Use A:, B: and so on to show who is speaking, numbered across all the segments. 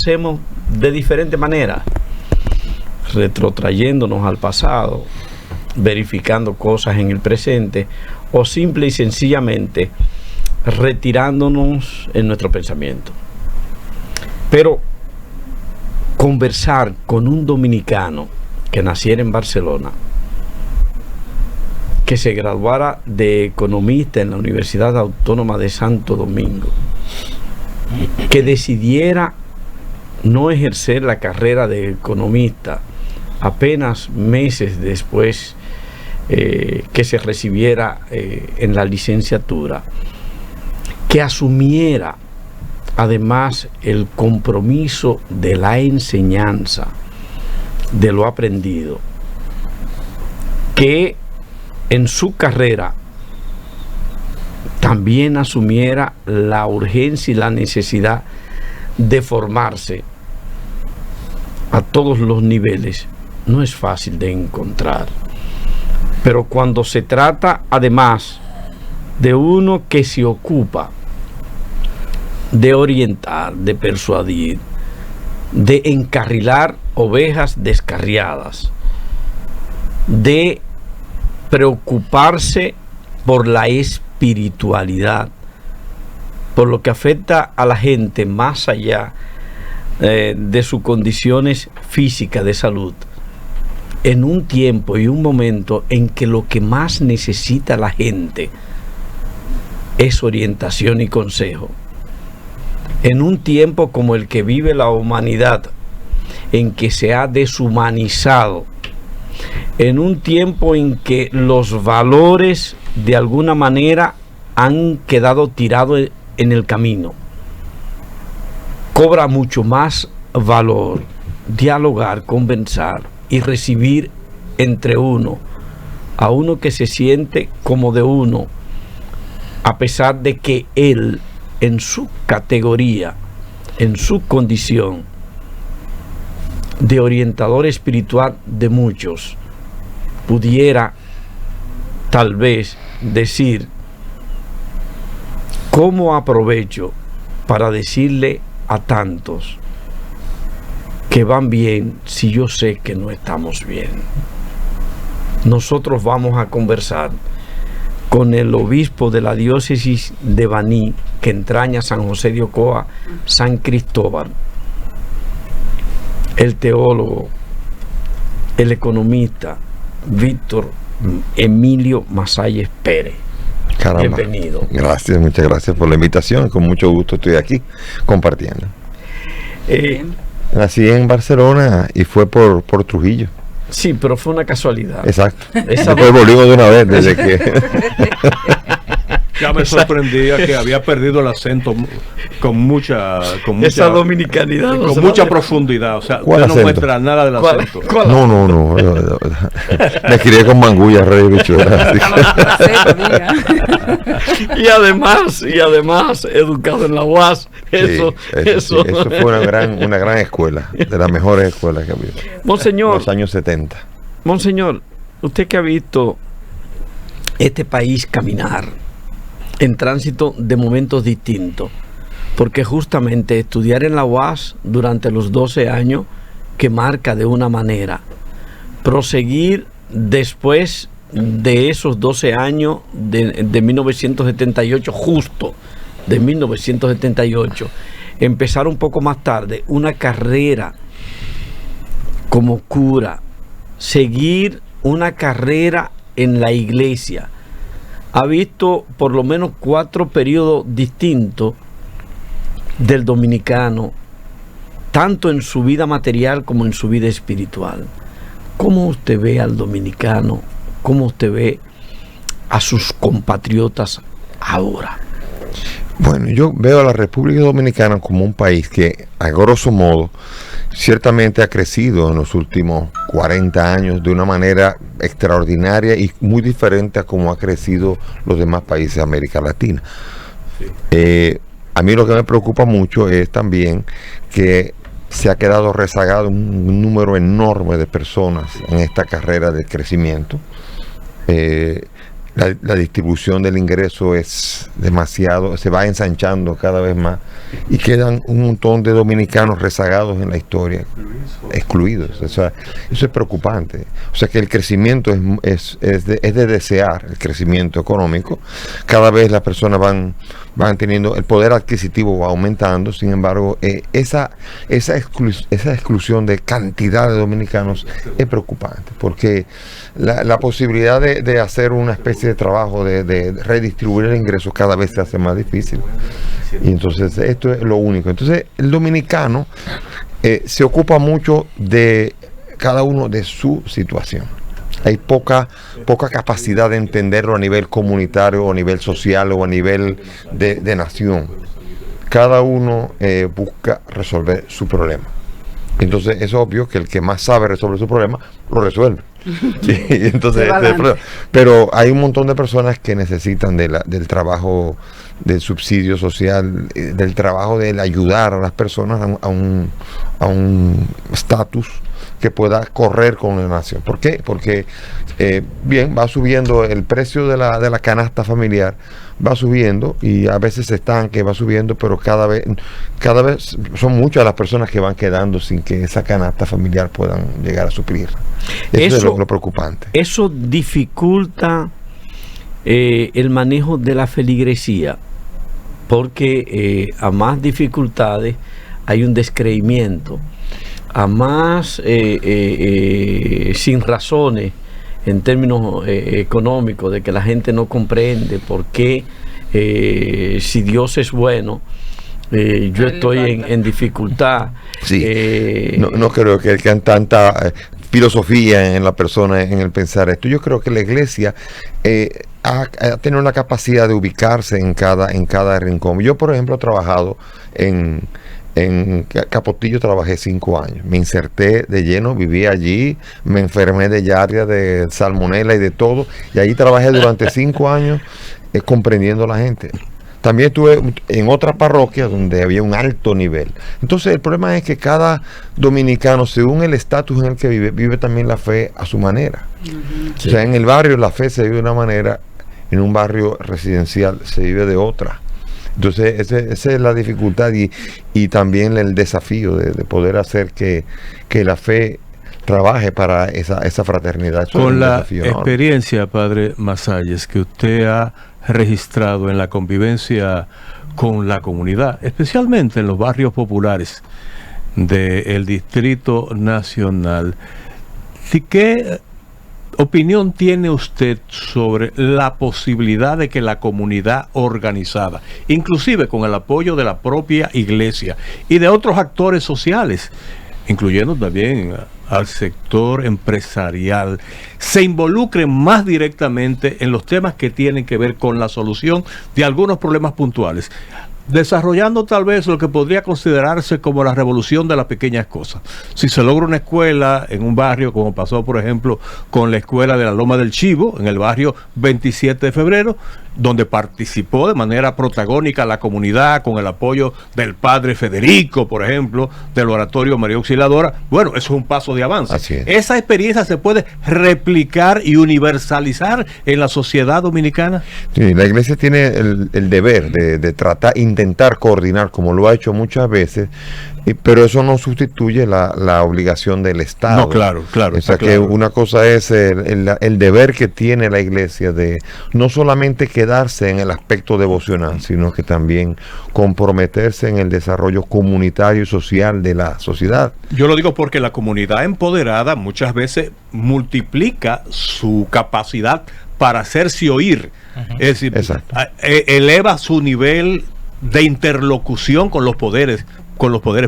A: hacemos de diferente manera, retrotrayéndonos al pasado, verificando cosas en el presente, o simple y sencillamente retirándonos en nuestro pensamiento. Pero conversar con un dominicano que naciera en Barcelona, que se graduara de economista en la Universidad Autónoma de Santo Domingo, que decidiera no ejercer la carrera de economista apenas meses después que se recibiera en la licenciatura, que asumiera además el compromiso de la enseñanza de lo aprendido, que en su carrera también asumiera la urgencia y la necesidad de formarse a todos los niveles, no es fácil de encontrar. Pero cuando se trata además de uno que se ocupa de orientar, de persuadir, de encarrilar ovejas descarriadas, de preocuparse por la espiritualidad, por lo que afecta a la gente más allá de sus condiciones físicas de salud, en un tiempo y un momento en que lo que más necesita la gente es orientación y consejo, en un tiempo como el que vive la humanidad, en que se ha deshumanizado, en un tiempo en que los valores de alguna manera han quedado tirados en el camino, cobra mucho más valor dialogar, conversar y recibir entre uno, a uno que se siente como de uno, a pesar de que él, en su categoría, en su condición de orientador espiritual de muchos, pudiera tal vez decir: ¿cómo aprovecho para decirle a tantos que van bien si yo sé que no estamos bien? Nosotros vamos a conversar con el obispo de la diócesis de Baní, que entraña San José de Ocoa, San Cristóbal, el teólogo, el economista Víctor Emilio Masalles Pérez.
B: Caramba.
A: Bienvenido.
B: Gracias, muchas gracias por la invitación. Con mucho gusto estoy aquí compartiendo. Nací en Barcelona y fue por Trujillo.
A: Sí, pero fue una casualidad.
B: Exacto. Después volvimos de una vez desde que...
C: Ya me sorprendía que había perdido el acento con mucha
A: esa dominicanidad,
C: con mucha profundidad. O sea, usted no muestra nada del acento.
B: No. Me crié con mangulla, rey bichuela.
A: y además educado en la UAS. Eso
B: fue una gran escuela, de las mejores escuelas que había.
A: Monseñor,
B: en los años 70.
A: Monseñor, usted que ha visto este país caminar en tránsito de momentos distintos, porque justamente estudiar en la UAS durante los 12 años que marca de una manera, proseguir después de esos 12 años de 1978, justo de 1978, empezar un poco más tarde una carrera como cura, seguir una carrera en la iglesia. Ha visto por lo menos 4 periodos distintos del dominicano, tanto en su vida material como en su vida espiritual. ¿Cómo usted ve al dominicano? ¿Cómo usted ve a sus compatriotas ahora?
B: Bueno, yo veo a la República Dominicana como un país que, a grosso modo, ciertamente ha crecido en los últimos 40 años de una manera extraordinaria y muy diferente a cómo ha crecido los demás países de América Latina. Sí. A mí lo que me preocupa mucho es también que se ha quedado rezagado un número enorme de personas en esta carrera de crecimiento. la distribución del ingreso es demasiado, se va ensanchando cada vez más y quedan un montón de dominicanos rezagados en la historia, excluidos. O sea, eso es preocupante. O sea que el crecimiento es de desear, el crecimiento económico. Cada vez las personas van teniendo, el poder adquisitivo va aumentando. Sin embargo, esa exclusión de cantidad de dominicanos es preocupante, porque la posibilidad de hacer una especie de trabajo de redistribuir el ingreso cada vez se hace más difícil. Y entonces esto es lo único. Entonces el dominicano se ocupa mucho de cada uno de su situación. Hay poca capacidad de entenderlo a nivel comunitario o a nivel social o a nivel de nación. Cada uno busca resolver su problema. Entonces es obvio que el que más sabe resolver su problema lo resuelve. Sí, entonces, pero hay un montón de personas que necesitan del trabajo, del subsidio social, del trabajo del ayudar a las personas a un estatus que pueda correr con la nación. ¿Por qué? Porque bien, va subiendo el precio de la canasta familiar, va subiendo y a veces se estanque, va subiendo, pero cada vez son muchas las personas que van quedando sin que esa canasta familiar puedan llegar a suplir. Eso es lo preocupante.
A: Eso dificulta el manejo de la feligresía, porque a más dificultades hay un descreimiento, a más sin razones en términos económicos, de que la gente no comprende por qué si Dios es bueno, yo estoy en dificultad.
B: Sí, no creo que haya tanta filosofía en la persona, en el pensar esto. Yo creo que la iglesia ha tenido la capacidad de ubicarse en cada rincón. Yo, por ejemplo, he trabajado en Capotillo, trabajé 5 años. Me inserté de lleno, viví allí, me enfermé de Giardia, de salmonela y de todo. Y allí trabajé durante 5 años comprendiendo a la gente. También estuve en otra parroquia donde había un alto nivel. Entonces el problema es que cada dominicano, según el estatus en el que vive también la fe a su manera. Uh-huh. Sí. O sea, en el barrio la fe se vive de una manera, en un barrio residencial se vive de otra. Entonces esa es la dificultad y también el desafío de poder hacer que la fe trabaje para esa fraternidad. Eso
C: con la experiencia, padre Masalles, que usted ha registrado en la convivencia con la comunidad, especialmente en los barrios populares del Distrito Nacional, ¿qué opinión tiene usted sobre la posibilidad de que la comunidad organizada, inclusive con el apoyo de la propia iglesia y de otros actores sociales, incluyendo también al sector empresarial, se involucren más directamente en los temas que tienen que ver con la solución de algunos problemas puntuales, desarrollando tal vez lo que podría considerarse como la revolución de las pequeñas cosas? Si se logra una escuela en un barrio, como pasó por ejemplo con la escuela de la Loma del Chivo, en el barrio 27 de febrero, donde participó de manera protagónica la comunidad con el apoyo del padre Federico, por ejemplo, del oratorio María Auxiliadora. Bueno, eso es un paso de avance.
B: Así es.
C: ¿Esa experiencia se puede replicar y universalizar en la sociedad dominicana?
B: Sí, la iglesia tiene el deber de intentar coordinar, como lo ha hecho muchas veces, pero eso no sustituye la obligación del Estado.
C: No, claro.
B: O sea que una cosa es el deber que tiene la iglesia de no solamente quedarse en el aspecto devocional, sino que también comprometerse en el desarrollo comunitario y social de la sociedad.
C: Yo lo digo porque la comunidad empoderada muchas veces multiplica su capacidad para hacerse oír. Uh-huh. Es decir, eleva su nivel de interlocución con los poderes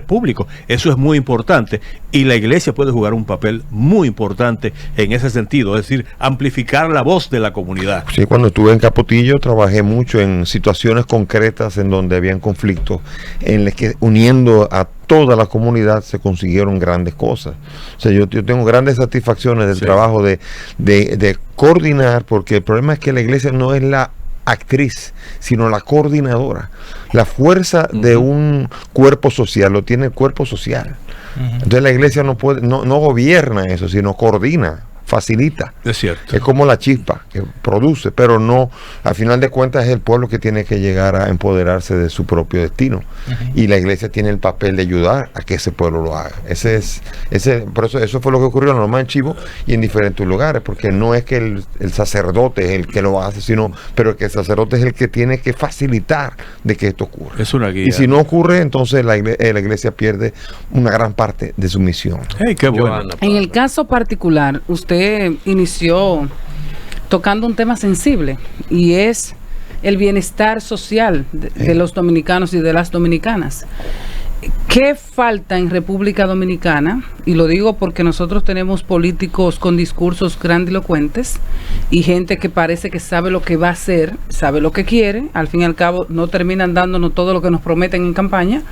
C: públicos. Eso es muy importante y la iglesia puede jugar un papel muy importante en ese sentido, es decir, amplificar la voz de la comunidad.
B: Sí, cuando estuve en Capotillo trabajé mucho en situaciones concretas en donde habían conflictos, en las que uniendo a toda la comunidad se consiguieron grandes cosas. O sea, yo tengo grandes satisfacciones del trabajo de coordinar, porque el problema es que la iglesia no es la actriz, sino la coordinadora. La fuerza de un cuerpo social lo tiene el cuerpo social. Entonces la iglesia no gobierna eso, sino coordina facilita.
C: Es cierto.
B: Es como la chispa que produce, pero no, al final de cuentas es el pueblo que tiene que llegar a empoderarse de su propio destino. Y la iglesia tiene el papel de ayudar a que ese pueblo lo haga. Por eso fue lo que ocurrió en en Chivo y en diferentes lugares, porque no es que el sacerdote es el que lo hace, pero que el sacerdote es el que tiene que facilitar de que esto ocurra.
C: Es una guía.
B: Y si no ocurre, entonces la iglesia pierde una gran parte de su misión.
C: Hey, qué bueno.
D: En el caso particular, usted inició tocando un tema sensible y es el bienestar social de los dominicanos y de las dominicanas. ¿Qué falta en República Dominicana? Y lo digo porque nosotros tenemos políticos con discursos grandilocuentes y gente que parece que sabe lo que va a hacer, sabe lo que quiere, al fin y al cabo no terminan dándonos todo lo que nos prometen en campaña,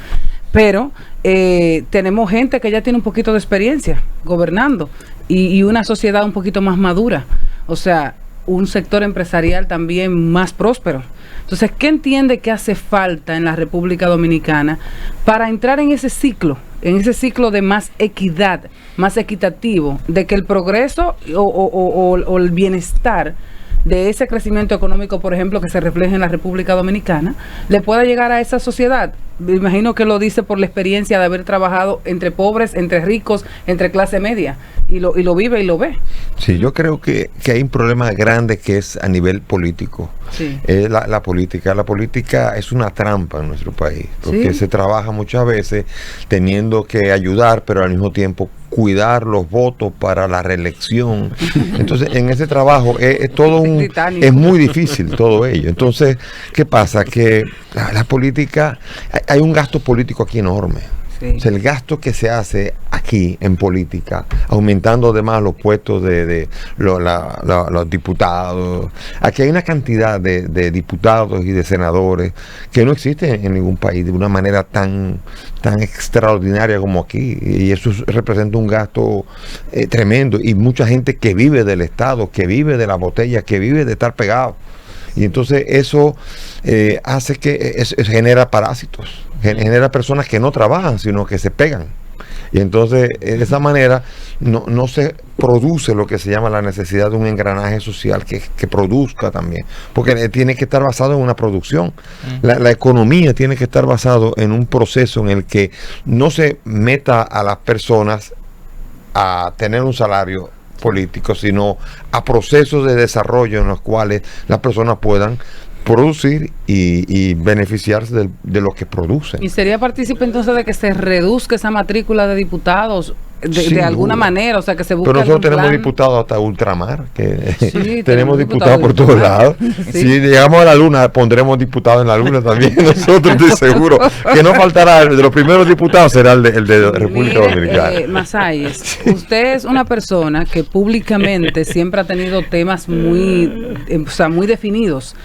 D: pero tenemos gente que ya tiene un poquito de experiencia gobernando y una sociedad un poquito más madura, o sea, un sector empresarial también más próspero. Entonces, ¿qué entiende que hace falta en la República Dominicana para entrar en ese ciclo de más equidad, más equitativo, de que el progreso o el bienestar de ese crecimiento económico, por ejemplo, que se refleja en la República Dominicana, le pueda llegar a esa sociedad? Me imagino que lo dice por la experiencia de haber trabajado entre pobres, entre ricos, entre clase media, y lo vive y lo ve.
B: Sí, yo creo que hay un problema grande que es a nivel político.
D: Sí.
B: La política. La política es una trampa en nuestro país, porque se trabaja muchas veces teniendo que ayudar, pero al mismo tiempo cuidar los votos para la reelección. Entonces, en ese trabajo es todo es muy difícil todo ello. Entonces, ¿qué pasa? Que la política, hay un gasto político aquí enorme. Sí. O sea, el gasto que se hace aquí en política, aumentando además los puestos de los diputados. Aquí hay una cantidad de diputados y de senadores que no existen en ningún país de una manera tan extraordinaria como aquí. Y eso representa un gasto tremendo. Y mucha gente que vive del Estado, que vive de la botella, que vive de estar pegado. Y entonces eso hace que genera parásitos. Genera personas que no trabajan, sino que se pegan. Y entonces, de esa manera, no se produce lo que se llama la necesidad de un engranaje social que produzca también. Porque tiene que estar basado en una producción. La economía tiene que estar basado en un proceso en el que no se meta a las personas a tener un salario político, sino a procesos de desarrollo en los cuales las personas puedan producir y beneficiarse de lo que producen.
D: ¿Y sería partícipe entonces de que se reduzca esa matrícula de diputados de alguna manera? O sea, que se busque.
B: Pero nosotros tenemos diputados hasta ultramar, que
D: sí,
B: tenemos diputados por todos lados. Sí. Si llegamos a la luna, pondremos diputados en la luna también. Nosotros estoy seguro que no faltará, de los primeros diputados será el de República Dominicana.
D: Masayes, usted es una persona que públicamente siempre ha tenido temas muy definidos.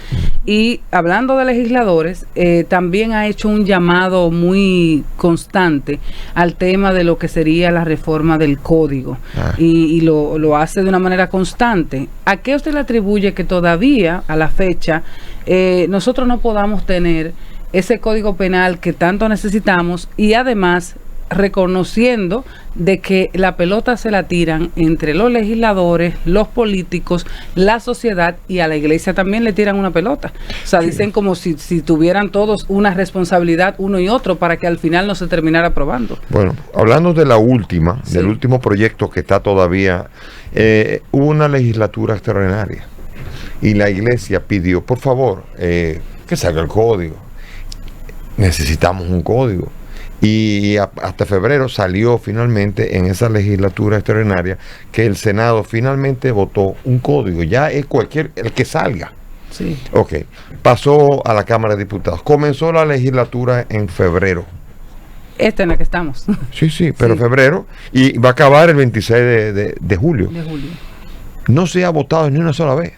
D: Y hablando de legisladores, también ha hecho un llamado muy constante al tema de lo que sería la reforma del código. Y lo hace de una manera constante. ¿A qué usted le atribuye que todavía, a la fecha, nosotros no podamos tener ese código penal que tanto necesitamos y además reconociendo de que la pelota se la tiran entre los legisladores, los políticos, la sociedad, y a la iglesia también le tiran una pelota? O sea, dicen como si tuvieran todos una responsabilidad uno y otro para que al final no se terminara aprobando.
B: Bueno, hablando de la última, del último proyecto que está todavía, hubo una legislatura extraordinaria y la iglesia pidió, por favor, que salga el código. Necesitamos un código. Y hasta febrero salió finalmente en esa legislatura extraordinaria que el Senado finalmente votó un código. Ya es el que salga.
D: Sí.
B: Ok. Pasó a la Cámara de Diputados. Comenzó la legislatura en febrero.
D: Esta en la que estamos.
B: Sí, pero febrero. Y va a acabar el 26 de julio.
D: De julio.
B: No se ha votado ni una sola vez.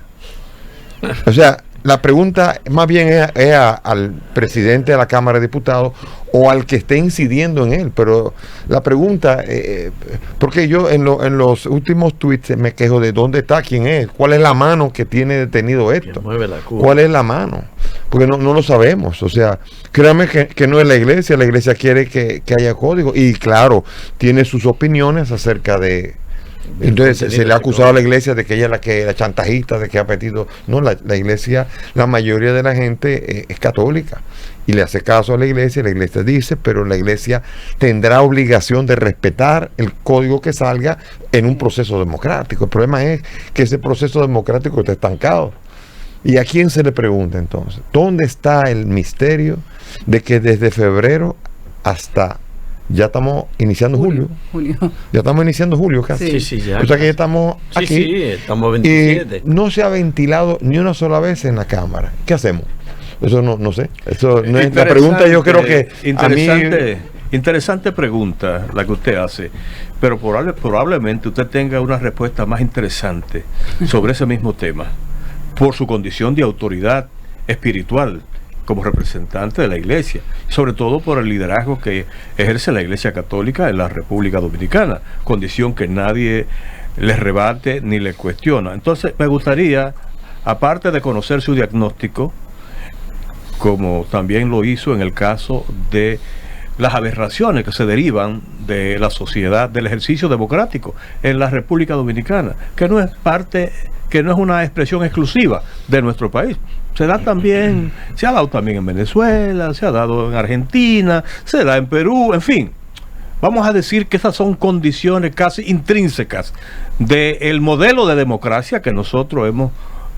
B: O sea, la pregunta más bien es al presidente de la Cámara de Diputados o al que esté incidiendo en él, pero la pregunta, porque yo en los últimos tweets me quejo de dónde está, quién es, cuál es la mano que tiene detenido esto, cuál es la mano, porque no lo sabemos. O sea, créanme que no es la iglesia quiere que haya código y claro, tiene sus opiniones acerca de Entonces se le ha acusado a la iglesia de que ella es la chantajista, de que ha metido. No, la iglesia, la mayoría de la gente es católica y le hace caso a la iglesia dice, pero la iglesia tendrá obligación de respetar el código que salga en un proceso democrático. El problema es que ese proceso democrático está estancado. ¿Y a quién se le pregunta entonces? ¿Dónde está el misterio de que desde febrero hasta ya estamos iniciando julio? Ya estamos iniciando julio casi.
A: Sí, ya.
B: O sea que ya estamos aquí.
A: Sí, estamos 27.
B: Y no se ha ventilado ni una sola vez en la Cámara. ¿Qué hacemos? Eso no sé. Eso no es la pregunta. Yo creo que
C: interesante pregunta la que usted hace, pero probablemente usted tenga una respuesta más interesante sobre ese mismo tema por su condición de autoridad espiritual como representante de la iglesia, sobre todo por el liderazgo que ejerce la Iglesia Católica en la República Dominicana, condición que nadie le rebate ni le cuestiona. Entonces me gustaría, aparte de conocer su diagnóstico, como también lo hizo en el caso de las aberraciones que se derivan de la sociedad, del ejercicio democrático en la República Dominicana, que no es una expresión exclusiva de nuestro país. Se da también, se ha dado también en Venezuela, se ha dado en Argentina, se da en Perú, en fin. Vamos a decir que esas son condiciones casi intrínsecas del modelo de democracia que nosotros hemos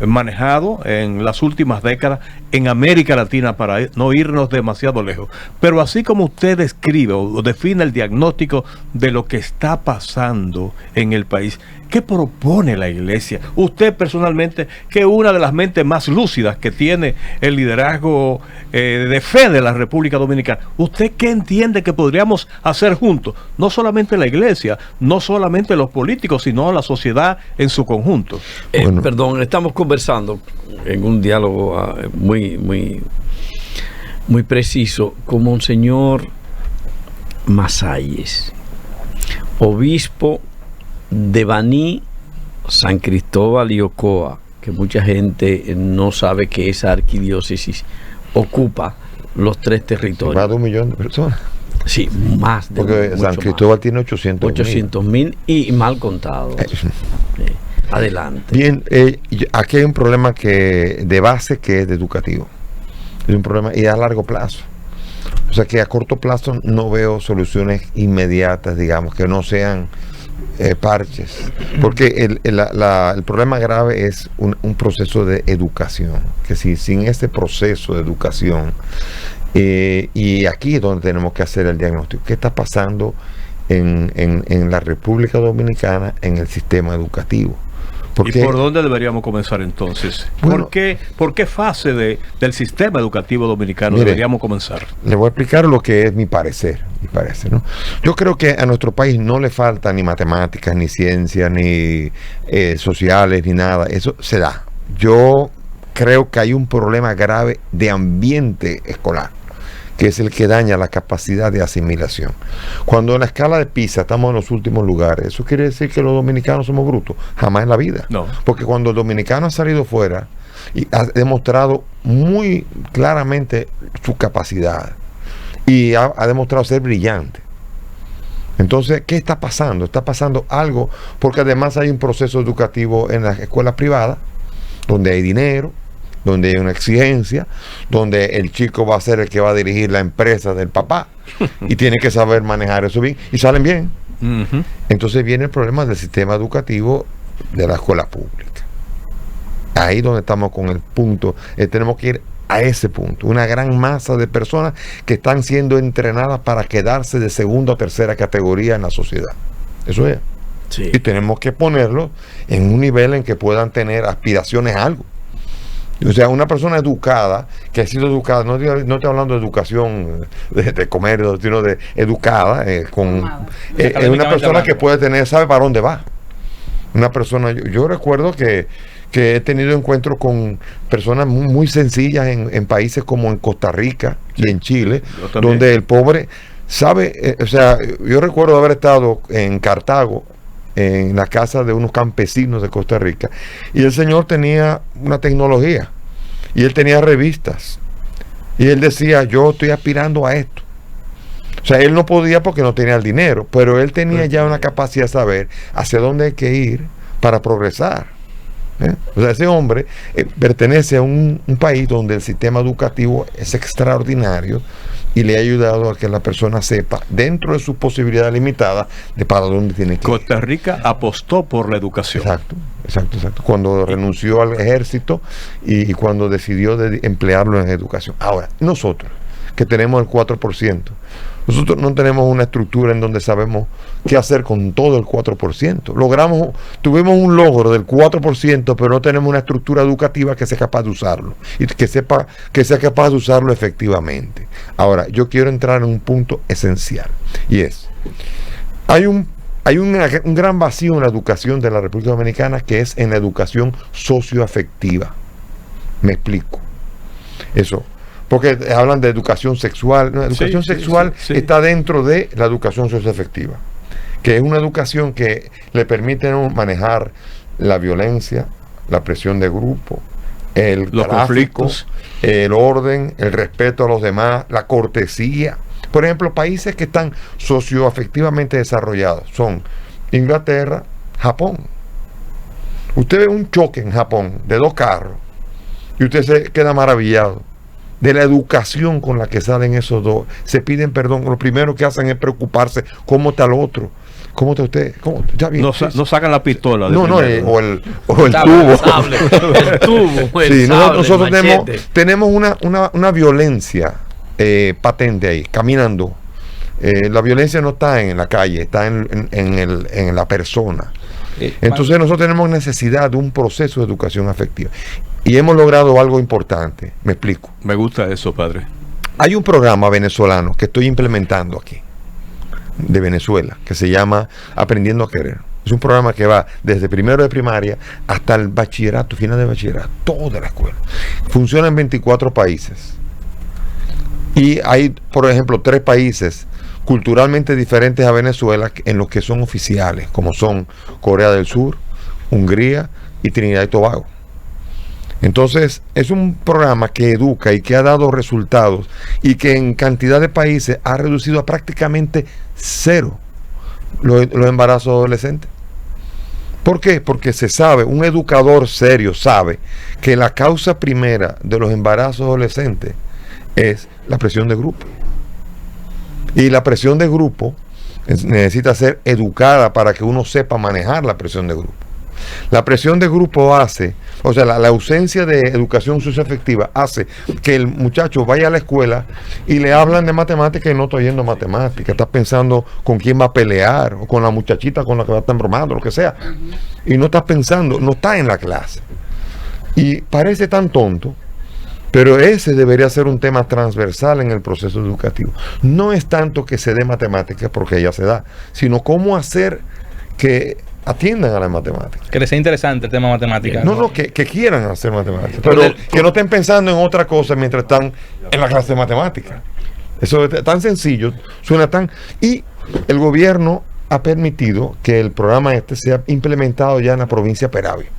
C: manejado en las últimas décadas en América Latina, para no irnos demasiado lejos. Pero así como usted describe o define el diagnóstico de lo que está pasando en el país, ¿qué propone la iglesia? Usted personalmente, que es una de las mentes más lúcidas que tiene el liderazgo de fe de la República Dominicana, ¿usted qué entiende que podríamos hacer juntos? No solamente la iglesia, no solamente los políticos, sino la sociedad en su conjunto.
A: Perdón, estamos conversando en un diálogo muy preciso con Monseñor Masalles, obispo de Baní, San Cristóbal y Ocoa, que mucha gente no sabe que esa arquidiócesis ocupa los 3 territorios.
B: Más de 1 millón de personas.
A: Sí, más de
B: porque San Cristóbal tiene 800.000
A: y mal contados. Adelante.
B: Bien, aquí hay un problema de base que es educativo. Es un problema y a largo plazo. O sea que a corto plazo no veo soluciones inmediatas, digamos, que no sean parches. Porque el problema grave es un proceso de educación. Que sin este proceso de educación, y aquí es donde tenemos que hacer el diagnóstico. ¿Qué está pasando en la República Dominicana en el sistema educativo?
C: ¿Y por dónde deberíamos comenzar entonces?
B: Bueno,
C: ¿Por qué fase del sistema educativo dominicano deberíamos comenzar?
B: Le voy a explicar lo que es mi parecer, ¿no? Yo creo que a nuestro país no le falta ni matemáticas, ni ciencias, ni sociales, ni nada. Eso se da. Yo creo que hay un problema grave de ambiente escolar, que es el que daña la capacidad de asimilación. Cuando en la escala de PISA estamos en los últimos lugares, ¿eso quiere decir que los dominicanos somos brutos? Jamás en la vida.
C: No.
B: Porque cuando el dominicano ha salido fuera y ha demostrado muy claramente su capacidad y ha demostrado ser brillante. Entonces, ¿qué está pasando? Está pasando algo, porque además hay un proceso educativo en las escuelas privadas, donde hay dinero, donde hay una exigencia, donde el chico va a ser el que va a dirigir la empresa del papá y tiene que saber manejar eso bien, y salen bien. Entonces viene el problema del sistema educativo de la escuela pública. Ahí donde estamos con el punto, tenemos que ir a ese punto. Una gran masa de personas que están siendo entrenadas para quedarse de segunda o tercera categoría en la sociedad. Eso es.
A: Sí.
B: Y tenemos que ponerlo en un nivel en que puedan tener aspiraciones a algo. O sea, una persona educada, que ha sido educada, no estoy hablando de educación de comer, sino de educada, es una persona que puede tener, sabe para dónde va. Una persona, yo recuerdo que he tenido encuentros con personas muy sencillas en países como en Costa Rica y en Chile, donde el pobre sabe, o sea, yo recuerdo haber estado en Cartago, en la casa de unos campesinos de Costa Rica, y el señor tenía una tecnología y él tenía revistas y él decía: yo estoy aspirando a esto. O sea, él no podía porque no tenía el dinero, pero él tenía ya una capacidad de saber hacia dónde hay que ir para progresar. O sea, ese hombre pertenece a un país donde el sistema educativo es extraordinario y le ha ayudado a que la persona sepa, dentro de sus posibilidades limitadas, de para dónde tiene que ir.
C: Costa Rica apostó por la educación.
B: Exacto. Cuando renunció al ejército y cuando decidió emplearlo en educación. Ahora, nosotros, que tenemos el 4%, nosotros no tenemos una estructura en donde sabemos qué hacer con todo el 4%. Tuvimos un logro del 4%, pero no tenemos una estructura educativa que sea capaz de usarlo y que sea capaz de usarlo efectivamente. Ahora, yo quiero entrar en un punto esencial, y es, hay un gran vacío en la educación de la República Dominicana, que es en la educación socioafectiva. Me explico. Eso. Porque hablan de educación sexual. La educación sexual está dentro de la educación socioafectiva, que es una educación que le permite manejar la violencia, la presión de grupo, los conflictos, el orden, el respeto a los demás, la cortesía. Por ejemplo, países que están socioafectivamente desarrollados son Inglaterra, Japón. Usted ve un choque en Japón de dos carros y usted se queda maravillado de la educación con la que salen esos dos. Se piden perdón. Lo primero que hacen es preocuparse. ¿Cómo está el otro? ¿Cómo está usted? ¿Cómo? Ya bien,
C: no sacan la pistola.
B: O el tubo.
A: El tubo.
B: Sí, nosotros tenemos una violencia patente ahí, caminando. La violencia no está en la calle, está en la persona. Entonces nosotros tenemos necesidad de un proceso de educación afectiva. Y hemos logrado algo importante. Me explico.
C: Me gusta eso, padre.
B: Hay un programa venezolano que estoy implementando aquí, de Venezuela, que se llama Aprendiendo a Querer. Es un programa que va desde primero de primaria hasta el bachillerato, final de bachillerato, toda la escuela. Funciona en 24 países. Y hay, por ejemplo, 3 países culturalmente diferentes a Venezuela en los que son oficiales, como son Corea del Sur, Hungría y Trinidad y Tobago. Entonces, es un programa que educa y que ha dado resultados y que en cantidad de países ha reducido a prácticamente 0 los embarazos adolescentes. ¿Por qué? Porque se sabe, un educador serio sabe que la causa primera de los embarazos adolescentes es la presión de grupo. Y la presión de grupo necesita ser educada para que uno sepa manejar la presión de grupo. La presión de grupo hace, o sea, la ausencia de educación socioafectiva hace que el muchacho vaya a la escuela y le hablan de matemáticas y no está oyendo matemáticas, está pensando con quién va a pelear o con la muchachita con la que va a estar bromando, lo que sea, y no está pensando, no está en la clase. Y parece tan tonto, pero ese debería ser un tema transversal en el proceso educativo. No es tanto que se dé matemáticas, porque ya se da, sino cómo hacer que atiendan a las matemáticas.
E: Que les sea interesante el tema matemáticas.
B: No, que quieran hacer matemáticas, pero que no estén pensando en otra cosa mientras están en la clase de matemáticas. Eso es tan sencillo, suena tan... Y el gobierno ha permitido que el programa sea implementado ya en la provincia de Peravia.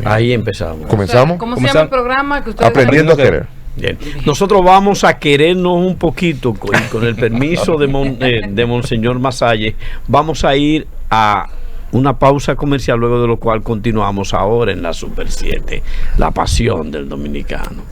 A: Ahí empezamos.
B: ¿Comenzamos?
D: ¿Cómo se llama el programa que ustedes
B: Aprendiendo a Querer.
A: Bien. Nosotros vamos a querernos un poquito con el permiso de Monseñor Masalle. Vamos a ir a una pausa comercial, luego de lo cual continuamos ahora en la Super 7, la pasión del dominicano.